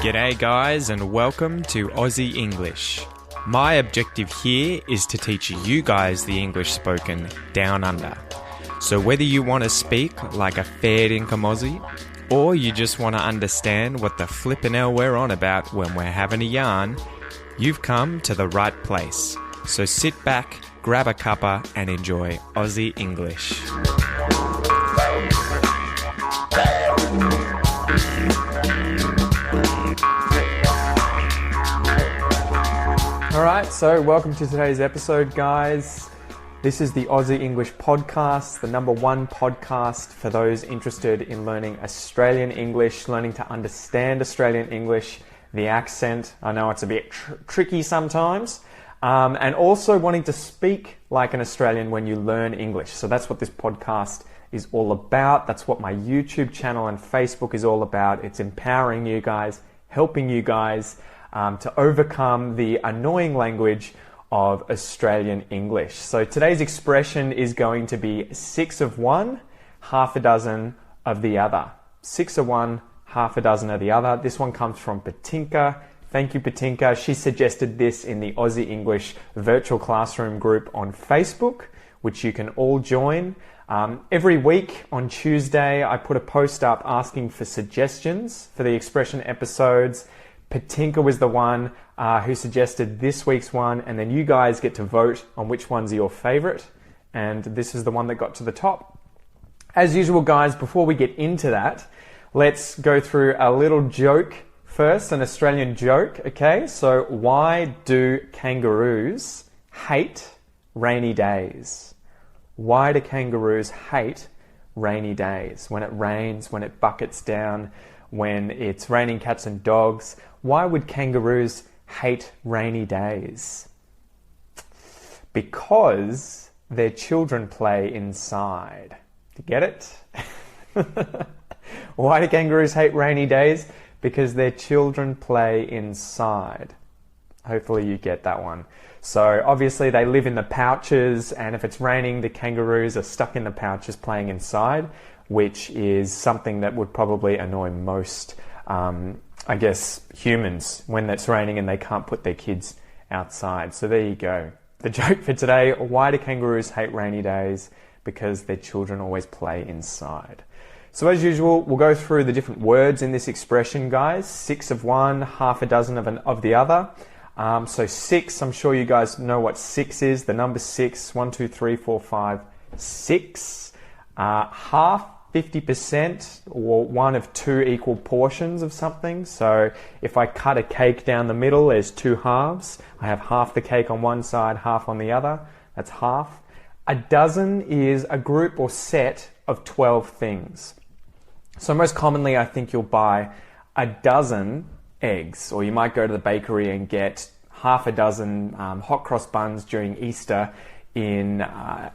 G'day guys and welcome to Aussie English. My objective here is to teach you guys the English spoken down under. So whether you want to speak like a fair income Aussie or you just want to understand what the flippin' hell we're on about when we're having a yarn, you've come to the right place. So sit back, grab a cuppa and enjoy Aussie English. Alright, so welcome to today's episode, guys. This is the Aussie English podcast, the number one podcast for those interested in learning Australian English, learning to understand Australian English, the accent. I know it's a bit tricky sometimes, and also wanting to speak like an Australian when you learn English. So that's what this podcast is all about. That's what my YouTube channel and Facebook is all about. It's empowering you guys, helping you guys to overcome the annoying language of Australian English. So today's expression is going to be 6 of one, half a dozen of the other. 6 of one, half a dozen of the other. This one comes from Patinka. Thank you, Patinka. She suggested this in the Aussie English virtual classroom group on Facebook, which you can all join. Every week on Tuesday, I put a post up asking for suggestions for the expression episodes. Patinka was the one who suggested this week's one, and then you guys get to vote on which one's your favorite, and this is the one that got to the top. As usual, guys, before we get into that, let's go through a little joke first, an Australian joke, okay? So, why do kangaroos hate rainy days? Why do kangaroos hate rainy days? When it rains, when it buckets down, when it's raining cats and dogs, why would kangaroos hate rainy days? Because their children play inside. Do you get it? Why do kangaroos hate rainy days? Because their children play inside. Hopefully you get that one. So obviously they live in the pouches, and if it's raining, the kangaroos are stuck in the pouches playing inside, which is something that would probably annoy most humans when it's raining and they can't put their kids outside. So there you go. The joke for today, why do kangaroos hate rainy days? Because their children always play inside. So as usual, we'll go through the different words in this expression, guys. 6 of one, half a dozen of the other. So 6, I'm sure you guys know what 6 is. The number 6, 1, 2, 3, 4, 5, 6. Half, 50%, or one of two equal portions of something. So if I cut a cake down the middle, there's 2 halves. I have half the cake on one side, half on the other. That's half. A dozen is a group or set of 12 things. So most commonly, I think you'll buy a dozen eggs, or you might go to the bakery and get half a dozen hot cross buns during Easter in I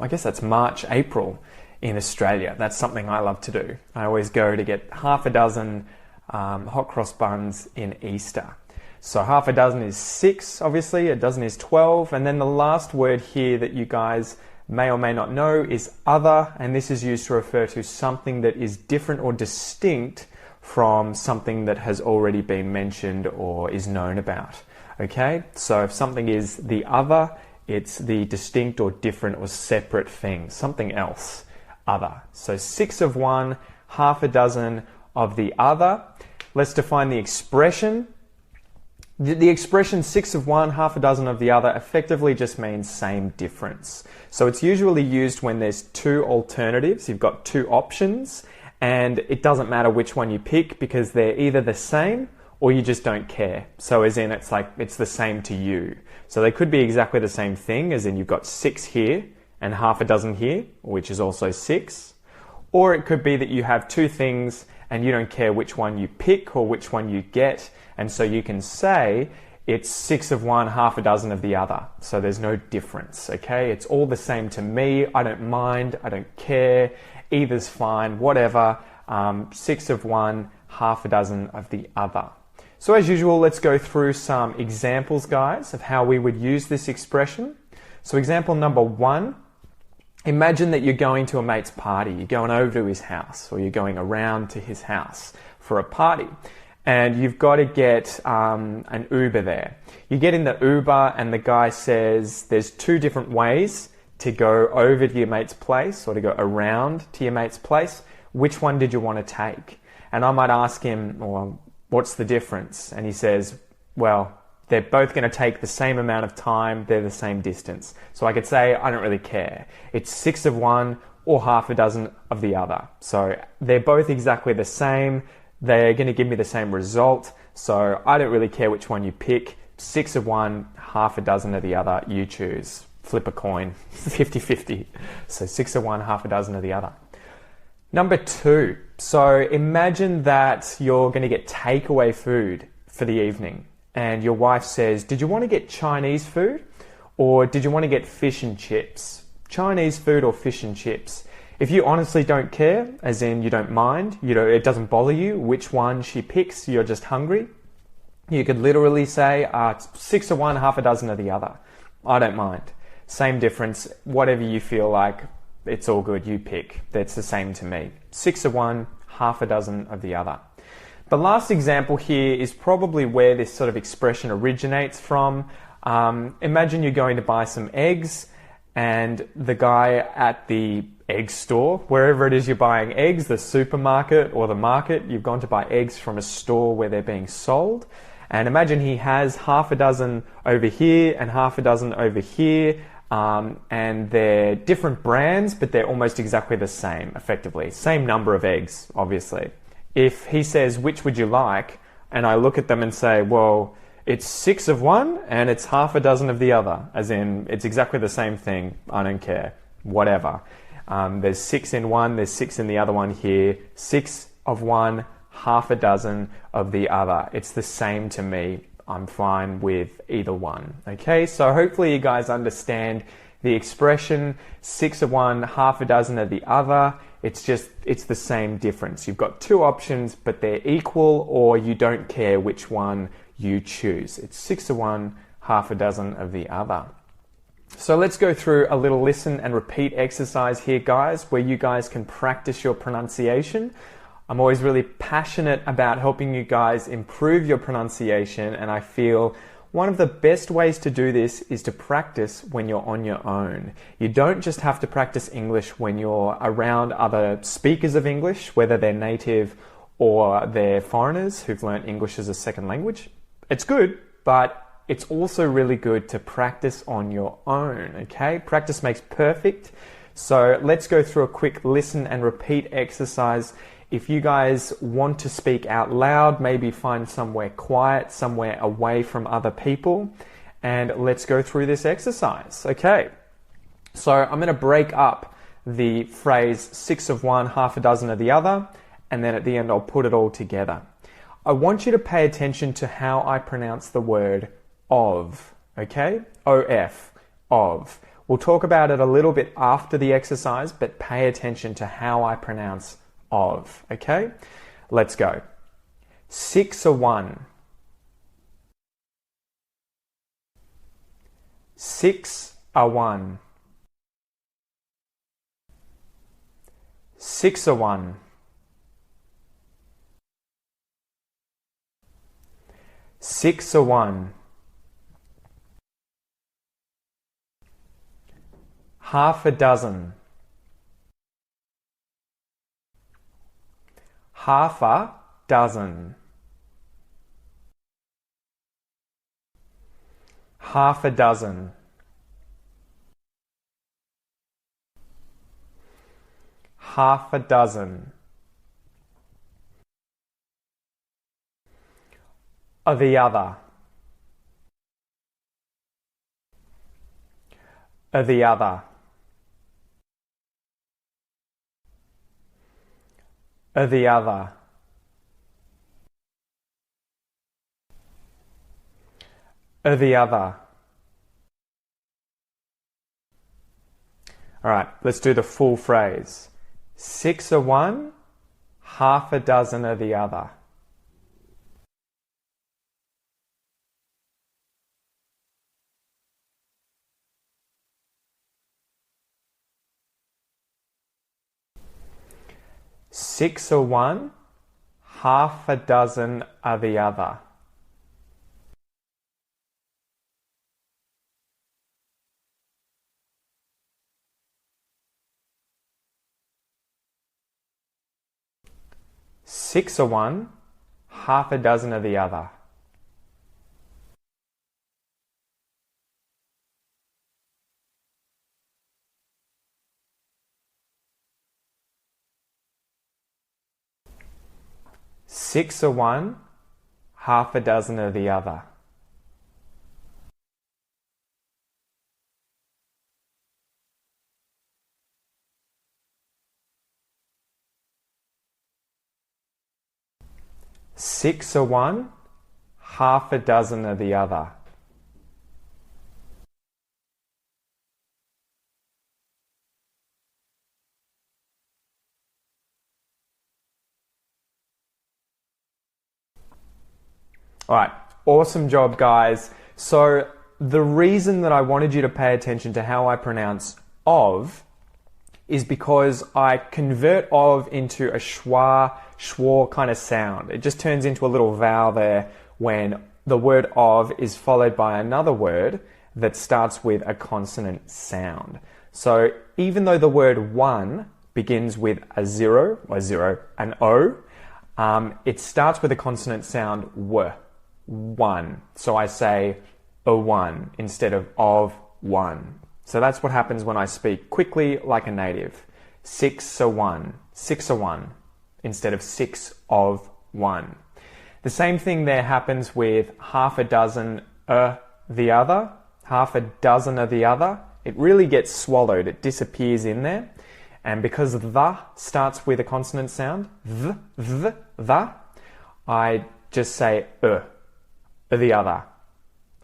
guess that's March, April. In Australia. That's something I love to do. I always go to get half a dozen hot cross buns in Easter. So half a dozen is 6, obviously, a dozen is 12, and then the last word here that you guys may or may not know is other, and this is used to refer to something that is different or distinct from something that has already been mentioned or is known about. Okay? So if something is the other, it's the distinct or different or separate thing, something else. Other. So 6 of one, half a dozen of the other. Let's define the expression. The expression 6 of one, half a dozen of the other effectively just means same difference. So it's usually used when there's 2 alternatives. You've got 2 options and it doesn't matter which one you pick because they're either the same or you just don't care. So as in it's like it's the same to you. So they could be exactly the same thing, as in you've got 6 here and half a dozen here, which is also 6. Or it could be that you have 2 things and you don't care which one you pick or which one you get, and so you can say it's 6 of one, half a dozen of the other. So there's no difference, okay? It's all the same to me. I don't mind, I don't care, either's fine, whatever. 6 of one, half a dozen of the other. So as usual, let's go through some examples, guys, of how we would use this expression. So example number 1, imagine that you're going to a mate's party. You're going over to his house, or you're going around to his house for a party. and you've got to get an Uber there. You get in the Uber and the guy says there's two different ways to go over to your mate's place or to go around to your mate's place. Which one did you want to take? And I might ask him, well, what's the difference? And he says, well, they're both going to take the same amount of time, they're the same distance. So I could say, I don't really care. It's 6 of one or half a dozen of the other. So they're both exactly the same. They're going to give me the same result. So I don't really care which one you pick. 6 of one, half a dozen of the other, you choose. Flip a coin, 50-50. So 6 of one, half a dozen of the other. Number 2. So imagine that you're going to get takeaway food for the evening. And your wife says, did you want to get Chinese food? Or did you want to get fish and chips? Chinese food or fish and chips? If you honestly don't care, as in you don't mind, it doesn't bother you which one she picks, you're just hungry, you could literally say, 6 of one, half a dozen of the other. I don't mind. Same difference, whatever you feel like, it's all good, you pick. That's the same to me. 6 of one, half a dozen of the other. The last example here is probably where this sort of expression originates from. Imagine you're going to buy some eggs and the guy at the egg store, wherever it is you're buying eggs, the supermarket or the market, you've gone to buy eggs from a store where they're being sold. And imagine he has half a dozen over here and half a dozen over here, and they're different brands, but they're almost exactly the same, effectively. Same number of eggs, obviously. If he says, which would you like? And I look at them and say, well, it's 6 of one and it's half a dozen of the other, as in it's exactly the same thing. I don't care, whatever. There's 6 in one, there's 6 in the other one here. 6 of one, half a dozen of the other. It's the same to me. I'm fine with either one. Okay, so hopefully you guys understand the expression 6 of one, half a dozen of the other. It's the same difference. You've got two options, but they're equal, or you don't care which one you choose. It's 6 of one, half a dozen of the other. So let's go through a little listen and repeat exercise here, guys, where you guys can practice your pronunciation. I'm always really passionate about helping you guys improve your pronunciation, and I feel one of the best ways to do this is to practice when you're on your own. You don't just have to practice English when you're around other speakers of English, whether they're native or they're foreigners who've learned English as a second language. It's good, but it's also really good to practice on your own, okay? Practice makes perfect. So let's go through a quick listen and repeat exercise. If you guys want to speak out loud, maybe find somewhere quiet, somewhere away from other people, and let's go through this exercise. Okay, so I'm going to break up the phrase 6 of one, half a dozen of the other, and then at the end I'll put it all together. I want you to pay attention to how I pronounce the word of, okay? O-F, of. We'll talk about it a little bit after the exercise, but pay attention to how I pronounce of, okay? Let's go. 6 of one. 6 of one. 6 of one. 6 of one. Half a dozen. Half a dozen. Half a dozen. Half a dozen. Of the other. Of the other. Of the other. Of the other. All right, let's do the full phrase. 6 of one, half a dozen of the other. Six of one, half a dozen of the other. Six of one, half a dozen of the other. Six of one, half a dozen of the other. Six of one, half a dozen of the other. All right, awesome job, guys. So the reason that I wanted you to pay attention to how I pronounce of is because I convert of into a schwa kind of sound. It just turns into a little vowel there when the word of is followed by another word that starts with a consonant sound. So even though the word one begins with a zero, an O, it starts with a consonant sound w, one. So I say a one instead of one. So that's what happens when I speak quickly like a native. Six of one instead of six of one. The same thing there happens with half a dozen the other, half a dozen of the other. It really gets swallowed, it disappears in there. And because the starts with a consonant sound, the, I just say the other.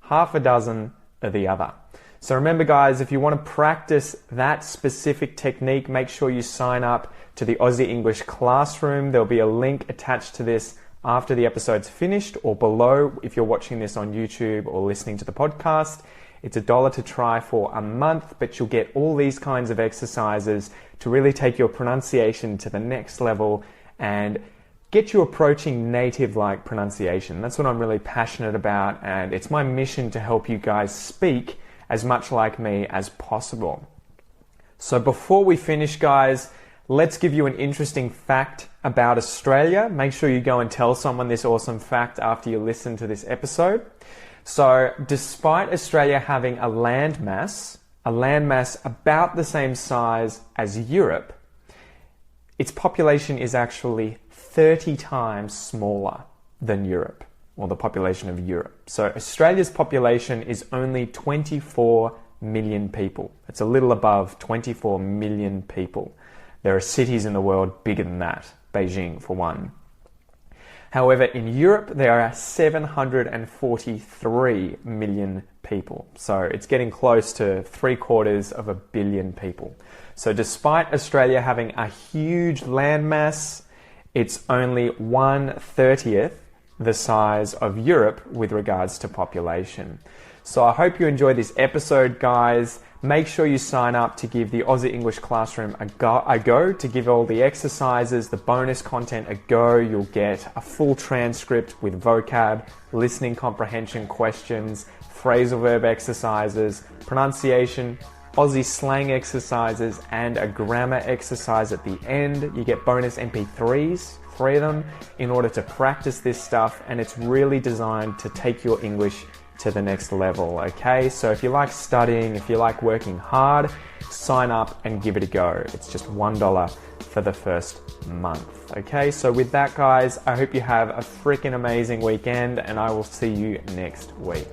Half a dozen of the other. So remember, guys, if you want to practice that specific technique, make sure you sign up to the Aussie English classroom. There'll be a link attached to this after the episode's finished or below if you're watching this on YouTube or listening to the podcast. It's $1 to try for a month, but you'll get all these kinds of exercises to really take your pronunciation to the next level and get you approaching native-like pronunciation. That's what I'm really passionate about, and it's my mission to help you guys speak as much like me as possible. So before we finish, guys, let's give you an interesting fact about Australia. Make sure you go and tell someone this awesome fact after you listen to this episode. So despite Australia having a landmass about the same size as Europe, its population is actually 30 times smaller than Europe, or the population of Europe. So Australia's population is only 24 million people. It's a little above 24 million people. There are cities in the world bigger than that, Beijing for one. However, in Europe, there are 743 million people. So it's getting close to 750 million people. So despite Australia having a huge landmass, it's only 1/30th the size of Europe with regards to population. So I hope you enjoyed this episode, guys. Make sure you sign up to give the Aussie English Classroom a go, to give all the exercises, the bonus content a go. You'll get a full transcript with vocab, listening comprehension questions, phrasal verb exercises, pronunciation, Aussie slang exercises, and a grammar exercise at the end. You get bonus MP3s, 3 of them, in order to practice this stuff, and it's really designed to take your English to the next level, okay? So if you like studying, if you like working hard, sign up and give it a go. It's just $1 for the first month, okay? So with that, guys, I hope you have a freaking amazing weekend, and I will see you next week.